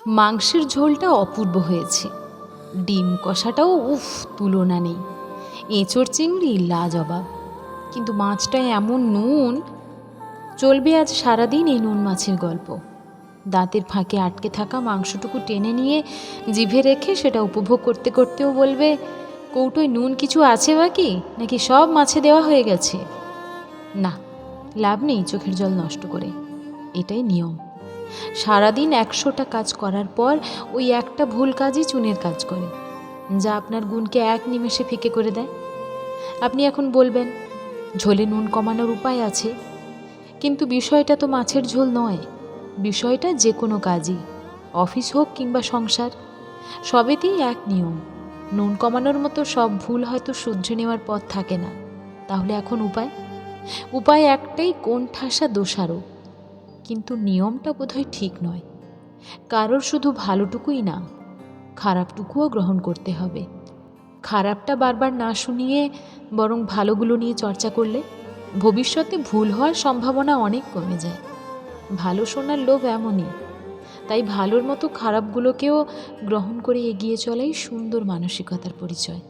মাংসের ঝোলটা অপূর্ব হয়েছে, ডিম কষাটাও উফ তুলনা নেই, এঁচোড় চিংড়ি লাজবাব। কিন্তু মাছটায় এমন নুন! চলবে আজ সারাদিন এই নুন মাছের গল্প। দাঁতের ফাঁকে আটকে থাকা মাংসটুকু টেনে নিয়ে জিভে রেখে সেটা উপভোগ করতে করতেও বলবে, কৌটোয় নুন কিছু আছে বাকি, নাকি সব মাছে দেওয়া হয়ে গেছে? না, লাভ নেই চোখের জল নষ্ট করে। এটাই নিয়ম। সারাদিন 100টা কাজ করার পর ওই একটা ভুল কাজই চুনের কাজ করে, যা আপনার গুণকে এক নিমেষে ফিকে করে দেয়। আপনি এখন বলবেন, ঝোলে নুন কমানোর উপায় আছে। কিন্তু বিষয়টা তো মাছের ঝোল নয়, বিষয়টা যে কোনো কাজই, অফিস হোক কিংবা সংসার, সবেতেই এক নিয়ম। নুন কমানোর মতো সব ভুল হয়তো শুধরে নেওয়ার পথ থাকে না। তাহলে এখন উপায় একটাই, কোণঠাসা দোষারোপ। কিন্তু নিয়মটা বোধহয় ঠিক নয়। কারোর শুধু ভালোটুকুই না, খারাপটুকুও গ্রহণ করতে হবে। খারাপটা বারবার না শুনিয়ে বরং ভালোগুলো নিয়ে চর্চা করলে ভবিষ্যতে ভুল হওয়ার সম্ভাবনা অনেক কমে যায়। ভালো শোনার লোভ এমনই, তাই ভালোর মতো খারাপগুলোকেও গ্রহণ করে এগিয়ে চলাই সুন্দর মানসিকতার পরিচয়।